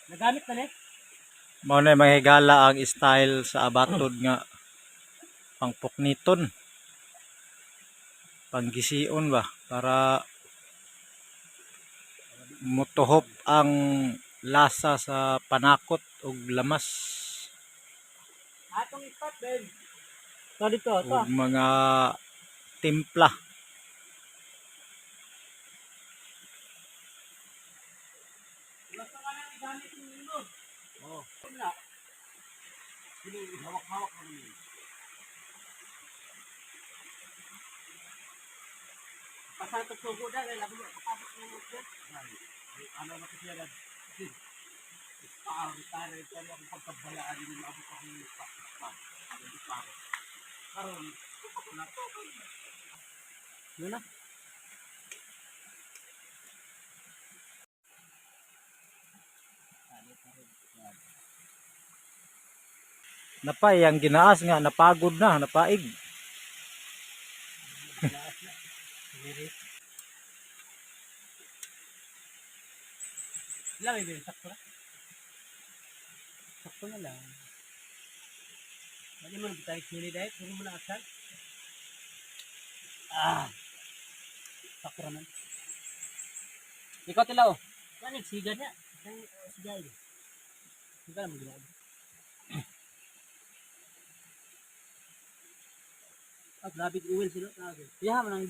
Nagamit na Mao na mahigala ang style sa abatod nga pangpukniton. Panggision ba para motuhop ang lasa sa panakot ug lamas atong spot Ben. So dito to. ug mga timpla. Basta ka lang gamit yung ulo. Oh. Wala. Sino hawak-hawak mo yun? Pasal to sugo da lagu abot mo mo. Ano ba kasi yan? Retire ko lang pagkabalaan din maabot ako ng pa. Karon na. Napay ang ginaas nga napagod na, napaig. Lang din sakto na. Sakto na lang. Hindi mo na tayo sili dahil, hindi mo na asal. Sakto naman. Ikaw tilaw. Ano siga niya? Siga ini. Siga naman ginawa. Grabe uwil sila. Iya man ang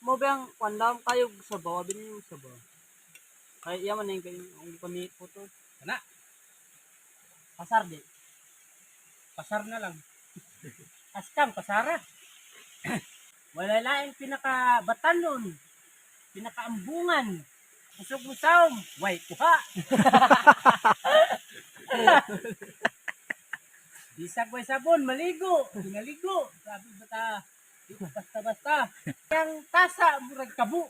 mo bang kwandam kayo sa bawa bin yung sa bawa. Kaya iya man yung kayong pamit po to. Kana. Pasar di. Pasar na lang. Askam pasara. Wala lain pinaka-batan nun. Pinaka-ambungan. Usog-usaw. Way, kuha. Bisag way sabon, maligo. Pinaligo. Sabi bata. Basta-basta. Yang tasa, murag kabu.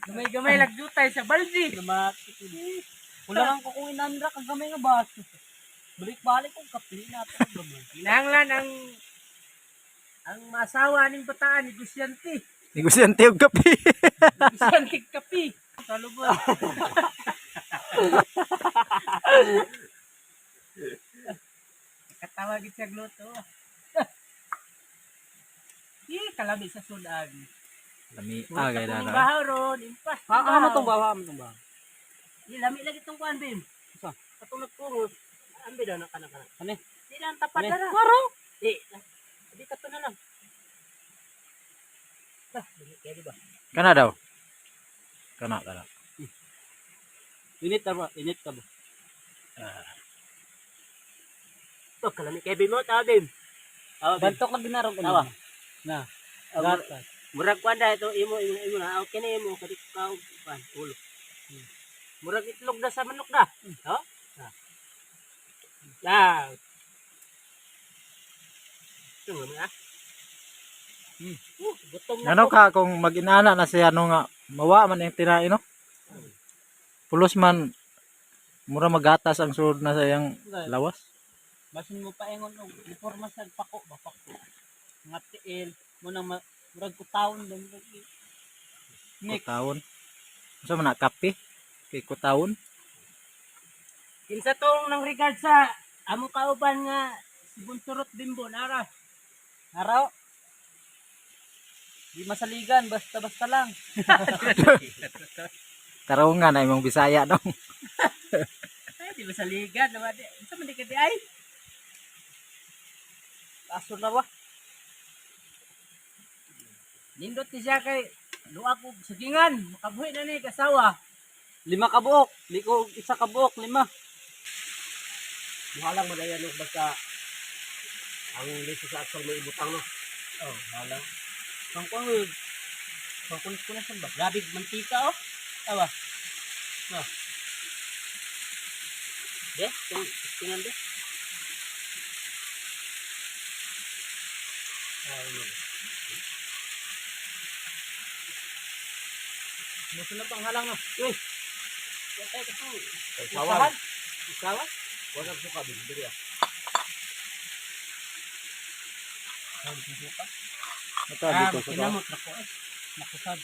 Gamay-gamay lagjutay sa baldi. Wala lang ko kung inandra kang gamay nga baso. Balik-balik kong kapi natin. Kinahanglan ang masawa ning bataan negosyante. Negosyante og kape. Negosyante kape. Salubot. Katawa gid sa gluto. Kalabi sa sudan. Lami gay Ang dara. bahaw ron, impas. Ano tong bawa mo tong bawa? Lami lagi tong kuan bim. Sa? Katong nagpungos. Ambi daw na kana-kana. Ano? Di lang tapat dara. Maro. Di ka to na lang. Kaya di ba? Kana daw. Kana. Init ka ba? Init ka ba? To kalami kay bim mo tabim. Bantok na ginarong ko. Tawa. Na. Murag kuan da ito imo na okay na imo kadi ka kuan ulo. Murag itlog na sa manok da. Ho? Lah. Ito mo na. Gutom na. Ano ka kung mag-inana na siya no nga mawa man yung tinain no? Pulos man mura magatas ang sulod na sa iyang lawas. Basin mo pa ingon og informa sa pako ba pako. Nga tiil mo nang murag kutawon din. Kutawon. Unsa man na kape? Kay kutawon. Kinsa tong nang regard sa amo kauban nga si Bunturot Bimbo nara. Naraw. Di masaligan basta-basta lang. Tarungan na imong Bisaya no. Ay di masaligan naman di. Unsa man di ka di ay? Kaso na ba? Nindot ni siya kay luwa ko sagingan, makabuhi na ni kasawa. 5 ka buok. Liko 1 ka buok, 5. Muhalang madaya no basta ang liso sa aksal mo ibutang no. Oh, halang. Pangkuan ko na sa ba? Grabe mantika oh. Tawa. No. De, tingnan de. Muso na pang halang no. Uy. Kaya ka to. Usawan. Usawan. Wala suka din diri ah. Sabi ko suka. Ito dito sa kinamot na ko eh. Nakusad.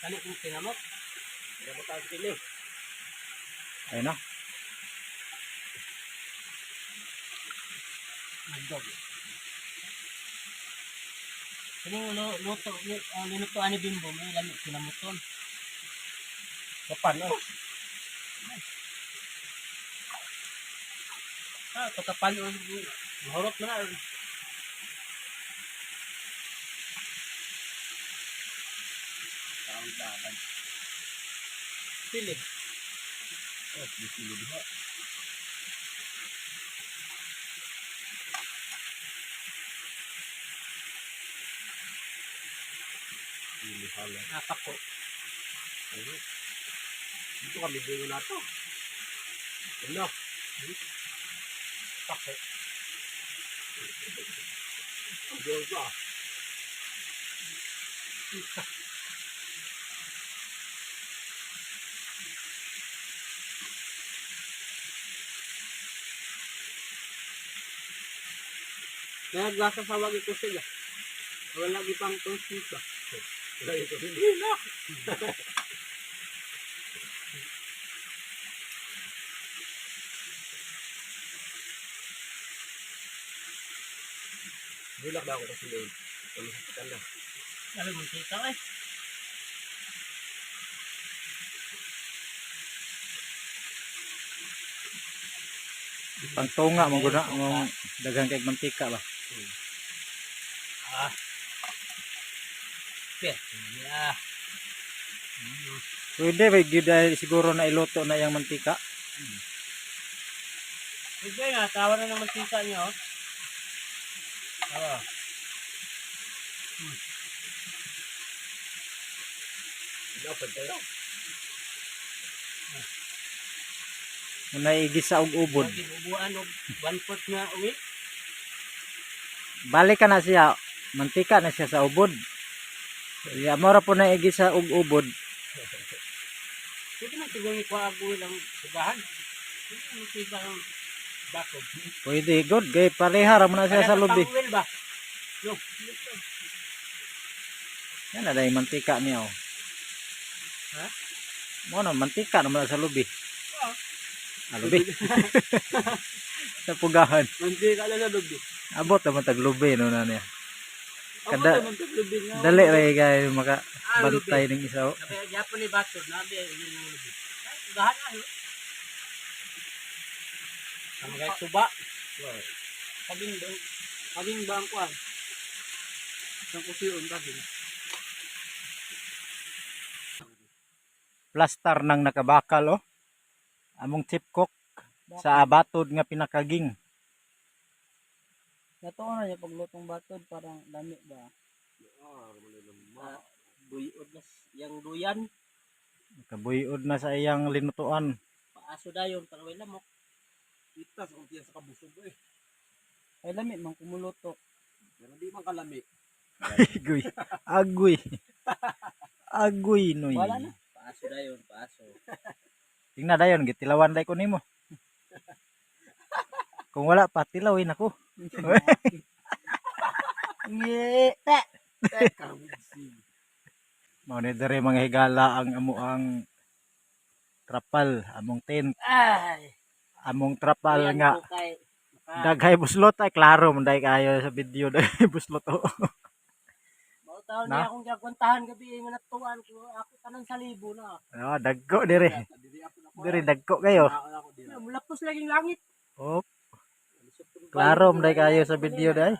Kani kung tinamot. Tinamot ang pili. Ayun na. Mandog. Kini luto ani Bimbo may lamig kinamuton. Kapan oh. Kapan oh. Mahorot na na. Taon-taon. Pili. Oh, pili diha. Pili hala. Apak ko. Ano? Dito kami dito na to. Ano? Pakit. Diyan ka. Naglasa sa wagi ko sila. Wala lagi pang tungkit ba? Wala ito. Hindi na. Bulak ba ako kasi yun? Pagkakita na. Alam mo, kita eh. Pangtunga mo guna mong daghang kay mantika ba. Okay. Yeah. Pwede ba gyud dahil siguro na iluto na yang mantika. Sige nga, tawa na ng mantika niyo. Oo. Dapat tayo. Muna igisa og ubod. Ubuan og 1/4 nga uwi. Balik ka na siya. Mantika na siya sa ubod. Ya mo ra po na igisa og ubod. Sige na, siguro ikuha ako lang sugahan. Sige, mantika ng bakod. Pwede good kay pareha ra mo na siya sa lubi. Pang-uwil ba? No. Yan na dai mantika niya oh. Ha? Mo na mantika naman sa lubi. Oo. Ah, lubi. Sa pugahan. Mantika na sa lubi. Abot naman tag lubi no na niya. Ako Kada naman sa lubi nga. dali ra kay maka bantay ning isa oh. Kaya yapon ni bakod, nabi yun yung lubi. Sugahan na yun. Sama kayo suba. Paging ba ang kuhan? Isang kusiyon kasi. Plastar nang nakabakal oh. Among chip cook sa abatod nga pinakaging. Nato na niya paglutong batod parang dami ba. Buyod na yung duyan. Kabuyod na sa iyang linutuan. Paaso dayon para may lamok. Kita sa kumpiyan sa kabusog eh. Ay lami man kumuluto. Pero di man kalami. Agoy. Agoy. Agoy noy. Wala na. Paaso dayon, paaso. Tingnan dayon gitilawan day ko nimo. Kung wala pa tilawin ako. Ngita. Mao ni dere mga higala ang amuang trapal, among tent, Ay! among trapal nga Kay, daghay buslot ay klaro man day kayo sa video daghay buslot oh. mautaw Na? niya akong gagwantahan gabi nga natuan ko ako tanan sa libo na. Ah, dagko dire. Dire dagko kayo. Mulapos laging langit. Oh, klaro man day kayo sa video day.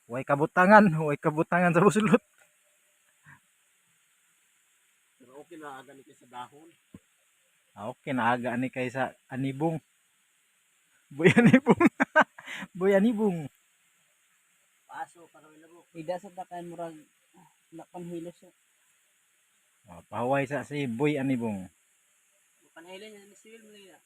Way kabutangan sa buslot. Pero okay na aga ni sa dahon. Ah, okay naaga ni kay sa anibong. Boy anibong. Boy anibong. Paso para may lamok. Ida sa takan murag lapan hilos. Ah, pahuway sa si Boy anibong. Panailan niya ni Siwil mo lang.